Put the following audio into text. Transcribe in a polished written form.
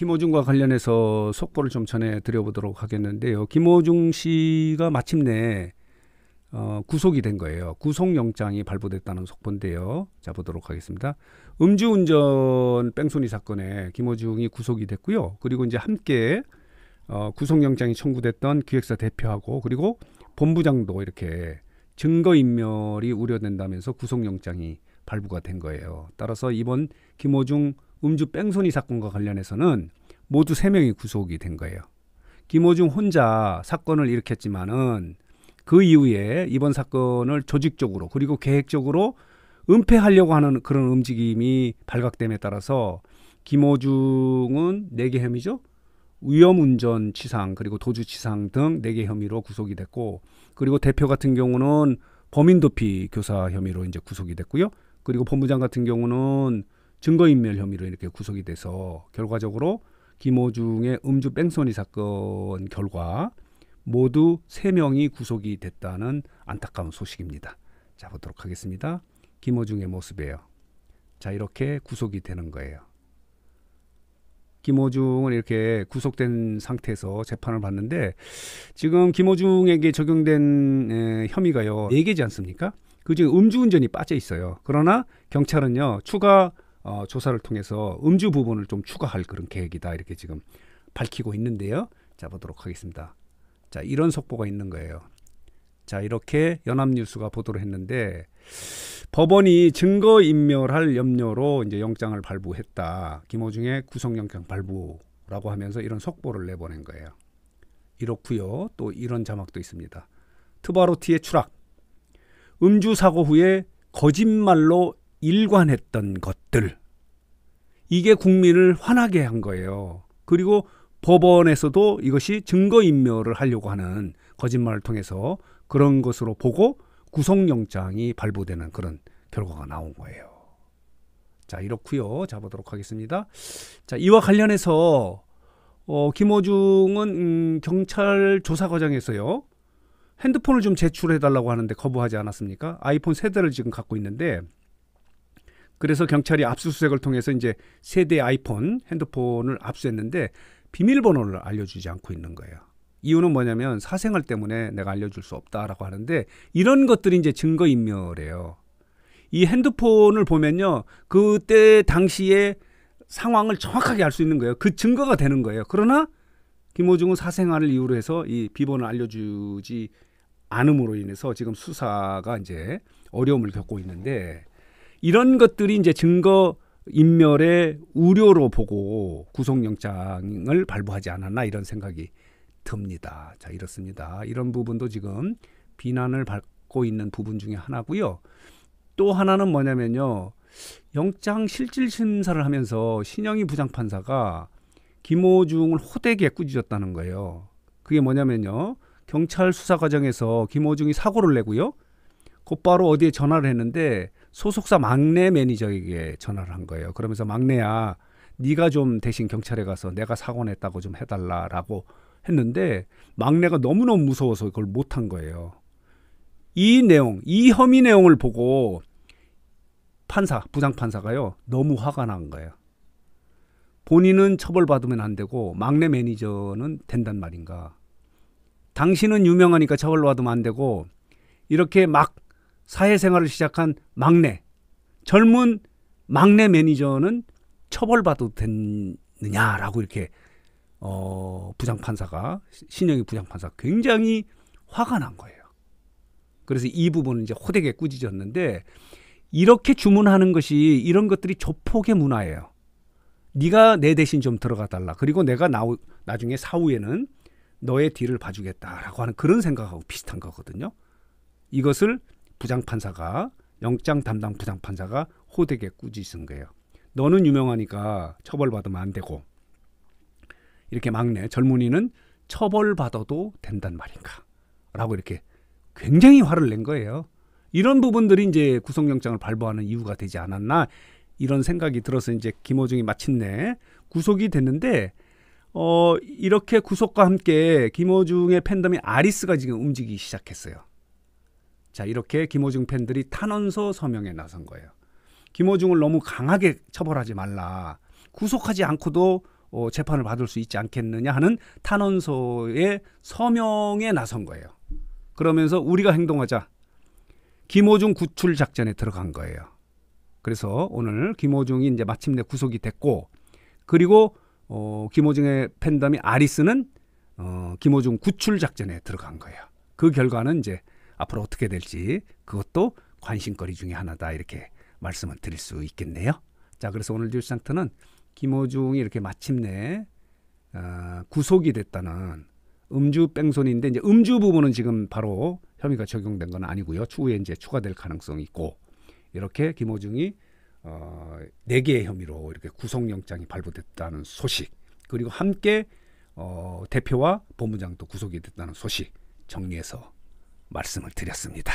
김어준과 관련해서 속보를 좀 전해드려보도록 하겠는데요. 김어준 씨가 마침내 구속이 된 거예요. 구속영장이 발부됐다는 속보인데요. 자, 보도록 하겠습니다. 음주운전 뺑소니 사건에 김어준이 구속이 됐고요. 그리고 이제 함께 구속영장이 청구됐던 기획사 대표하고 그리고 본부장도 이렇게 증거인멸이 우려된다면서 구속영장이 발부가 된 거예요. 따라서 이번 김어준 음주 뺑소니 사건과 관련해서는 모두 3명이 구속이 된 거예요. 김어준 혼자 사건을 일으켰지만은 그 이후에 이번 사건을 조직적으로 그리고 계획적으로 은폐하려고 하는 그런 움직임이 발각됨에 따라서 김어준은 4개 혐의죠. 위험운전 치상 그리고 도주치상 등 4개 혐의로 구속이 됐고, 그리고 대표 같은 경우는 범인도피 교사 혐의로 이제 구속이 됐고요. 그리고 본부장 같은 경우는 증거인멸 혐의로 이렇게 구속이 돼서 결과적으로 김어준의 음주 뺑소니 사건 결과 모두 3명이 구속이 됐다는 안타까운 소식입니다. 자, 보도록 하겠습니다. 김어준의 모습이에요. 자, 이렇게 구속이 되는 거예요. 김어준은 이렇게 구속된 상태에서 재판을 받는데, 지금 김어준에게 적용된 혐의가요 4개지 않습니까? 그중에 음주운전이 빠져 있어요. 그러나 경찰은요 추가 조사를 통해서 음주 부분을 좀 추가할 그런 계획이다 이렇게 지금 밝히고 있는데요. 자, 보도록 하겠습니다. 자, 이런 속보가 있는 거예요. 자, 이렇게 연합뉴스가 보도를 했는데, 법원이 증거인멸할 염려로 이제 영장을 발부했다. 김어준의 구속영장 발부라고 하면서 이런 속보를 내보낸 거예요. 이렇고요. 또 이런 자막도 있습니다. 트바로티의 추락. 음주 사고 후에 거짓말로 일관했던 것들. 이게 국민을 화나게 한 거예요. 그리고 법원에서도 이것이 증거인멸을 하려고 하는 거짓말을 통해서 그런 것으로 보고 구속영장이 발부되는 그런 결과가 나온 거예요. 자, 이렇고요. 자, 보도록 하겠습니다. 자, 이와 관련해서 김어준은 경찰 조사 과정에서요 핸드폰을 좀 제출해달라고 하는데 거부하지 않았습니까? 아이폰 세대를 지금 갖고 있는데, 그래서 경찰이 압수수색을 통해서 이제 세대 아이폰 핸드폰을 압수했는데 비밀번호를 알려주지 않고 있는 거예요. 이유는 뭐냐면 사생활 때문에 내가 알려줄 수 없다라고 하는데, 이런 것들이 이제 증거인멸이에요. 이 핸드폰을 보면요 그때 당시의 상황을 정확하게 알 수 있는 거예요. 그 증거가 되는 거예요. 그러나 김어준은 사생활을 이유로 해서 이 비번을 알려주지 않음으로 인해서 지금 수사가 이제 어려움을 겪고 있는데, 이런 것들이 이제 증거 인멸의 우려로 보고 구속영장을 발부하지 않았나 이런 생각이 듭니다. 자, 이렇습니다. 이런 부분도 지금 비난을 받고 있는 부분 중에 하나고요. 또 하나는 뭐냐면요, 영장 실질 심사를 하면서 신영희 부장판사가 김어준을 호되게 꾸짖었다는 거예요. 그게 뭐냐면요, 경찰 수사 과정에서 김어준이 사고를 내고요 곧바로 어디에 전화를 했는데 소속사 막내 매니저에게 전화를 한 거예요. 그러면서 막내야, 네가 좀 대신 경찰에 가서 내가 사고 냈다고 좀 해달라라고 했는데, 막내가 너무너무 무서워서 그걸 못한 거예요. 이 내용, 이 혐의 내용을 보고 부장판사가요 너무 화가 난 거예요. 본인은 처벌받으면 안 되고 막내 매니저는 된단 말인가. 당신은 유명하니까 처벌받으면 안 되고, 이렇게 막 사회생활을 시작한 젊은 막내 매니저는 처벌받아도 됐느냐라고 이렇게 부장판사가, 신영희 부장판사가 굉장히 화가 난 거예요. 그래서 이 부분은 이제 호되게 꾸짖었는데, 이렇게 주문하는 것이, 이런 것들이 조폭의 문화예요. 네가 내 대신 좀 들어가 달라. 그리고 내가 나중에 사후에는 너의 뒤를 봐주겠다라고 하는 그런 생각하고 비슷한 거거든요. 이것을 부장판사가, 영장 담당 부장판사가 호되게 꾸짖은 거예요. 너는 유명하니까 처벌받으면 안 되고, 이렇게 젊은이는 처벌받아도 된단 말인가 라고 이렇게 굉장히 화를 낸 거예요. 이런 부분들이 이제 구속영장을 발부하는 이유가 되지 않았나 이런 생각이 들어서 이제 김어준이 마침내 구속이 됐는데, 이렇게 구속과 함께 김어준의 팬덤인 아리스가 지금 움직이기 시작했어요. 자, 이렇게 김어준 팬들이 탄원서 서명에 나선 거예요. 김어준을 너무 강하게 처벌하지 말라. 구속하지 않고도 재판을 받을 수 있지 않겠느냐 하는 탄원서의 서명에 나선 거예요. 그러면서 우리가 행동하자. 김호중 구출 작전에 들어간 거예요. 그래서 오늘 김호중이 이제 마침내 구속이 됐고, 그리고 김호중의 팬덤이 아리스는 김호중 구출 작전에 들어간 거예요. 그 결과는 이제 앞으로 어떻게 될지 그것도 관심거리 중에 하나다, 이렇게 말씀을 드릴 수 있겠네요. 자, 그래서 오늘 뉴스상터는 김호중이 이렇게 마침내 구속이 됐다는 음주 뺑소니인데, 이제 음주 부분은 지금 바로 혐의가 적용된 건 아니고요. 추후에 이제 추가될 가능성이 있고, 이렇게 김호중이 4개의 혐의로 이렇게 구속영장이 발부됐다는 소식, 그리고 함께 대표와 본부장도 구속이 됐다는 소식 정리해서 말씀을 드렸습니다.